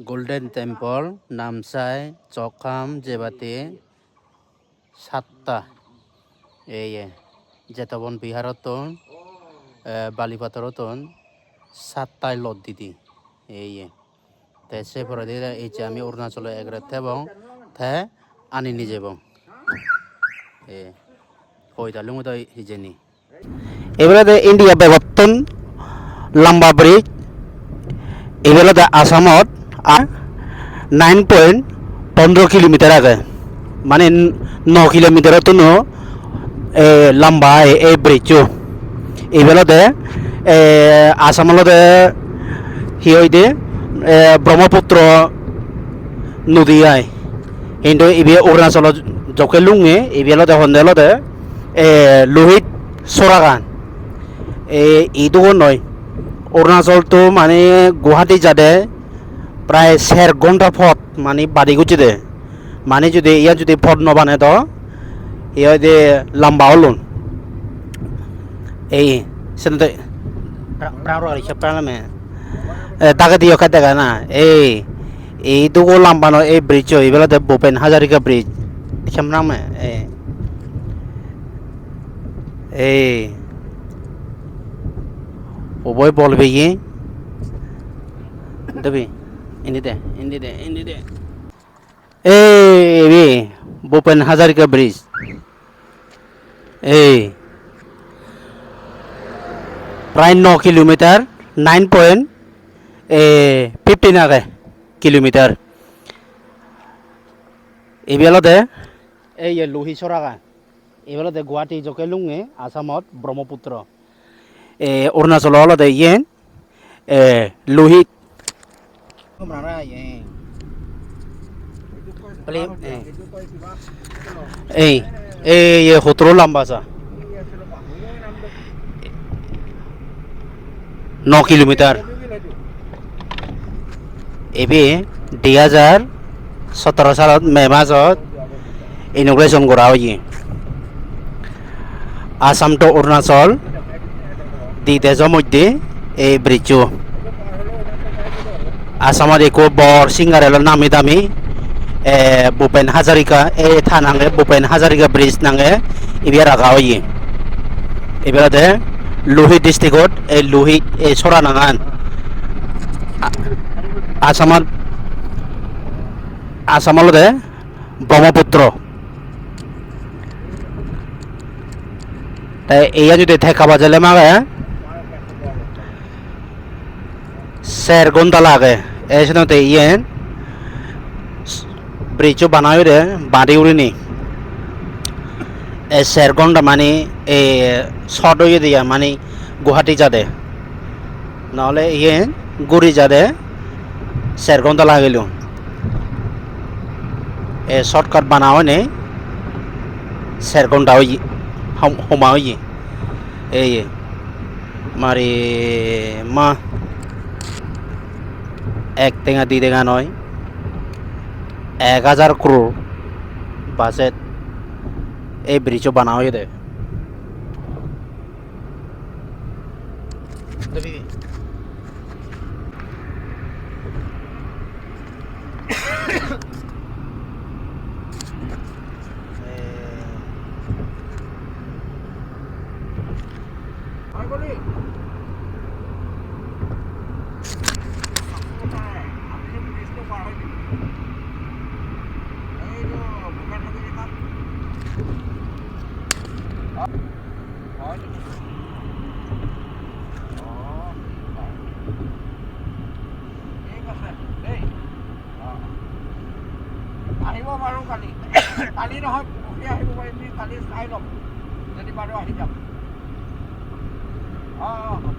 golden temple Namsai চকাম জেবাতে সাতটা এই জেতবন বিহারতন বালিপাথরতন সাতটায় লত দিদি এই তে সে পরে দিয়ে এই যে আমি অরুণাচলে এগরে এবং থে আনি নিজে বং এ হইতালু মতো হিজেনি এবারে ইন্ডিয়া বেগতন লম্বা ব্রিজ এবারে আসামত 9.15 কিলোমিটার আগে মানে 9 কিলোমিটার তো লম্বা এই ব্রিজও এবারে আসামলতে হিয়ইদে ব্রহ্মপুত্র নদী আয় কিন্তু এবে অরুণাচল জকে লুঙে এবেলতে হন্দেলতে লোহিত সরাগান এইটো নয় অরুণাচল তো মানে গুৱাহাটী যাতে প্রায় 1.5 ঘন্টা ফট মানে বাড়ি গুছি দে মানে যদি ইয়া যদি ফট নবানে তো ইয়া যে লম্বা হলুন এই সেটা প্রাউড আর হিসাব পালামে তাকে দিও খাতে না এই তো লম্বা এই ব্রিজ এইবেলাতে ভূপেন হাজারিকা ব্রিজ সামনে এই ওবই বলবে কি দেবি ইন্দিতে এই ভূপেন হাজারিকা ব্রিজ এই প্রায় 9 কিলোমিটার 9.15 আগে কিলোমিটার এইবেলাতে এই লোহি চৰাগান এইবেলাতে গুৱাহাটী জকে লুঙে আসামত ব্রহ্মপুত্র অরুণাচল অলতে ইয়েন লোহিত এই 17 লম্বা চা 9 কিলোমিটার এবে 2017 সালত মে মাসত ইনগ্রেশন করা হয়ে আসাম তো অরুণাচল দুই দেশের মধ্যে এই ব্রিজ আসামত একো বর সিঙ্গারেল নামি দামি ভূপেন হাজারিকা এই থানাঙ্গে ভূপেন হাজারিকা ব্রিজ নাঙ্গে ইবে রাখা হয়ে এবারে লোহিত ডিস্ট্রিক্টত এই লোহিত এই চরা নাঙান আসামলতে ব্রহ্মপুত্র তাই এয়া যদি ঠেকা বাজালে মাগে 4 ঘন্টা লাগে এই সময়তে ইয়েন ব্রিজ বানায় রে বাঁধি উড়িনি 4 ঘন্টা মানে শর্ট হয়ে দিয়া মানে গুয়াহাটি যাতে নহলে ইয়ে গুড়ি যাতে 4 ঘন্টা লাগিল শর্টকাট বানাও নে 4 ঘন্টা সময় হয়ে এই মারি মা 1 টেঙা 2 টেঙা নয় 1000 crore বাজেট এই ব্রিজও বানাও দে আহিব বাৰু কালি কালি নহয় পৰহি আহিব পাৰিম কালি চাই ল'ম যদি বাৰু আহি যাম অঁ হ'ব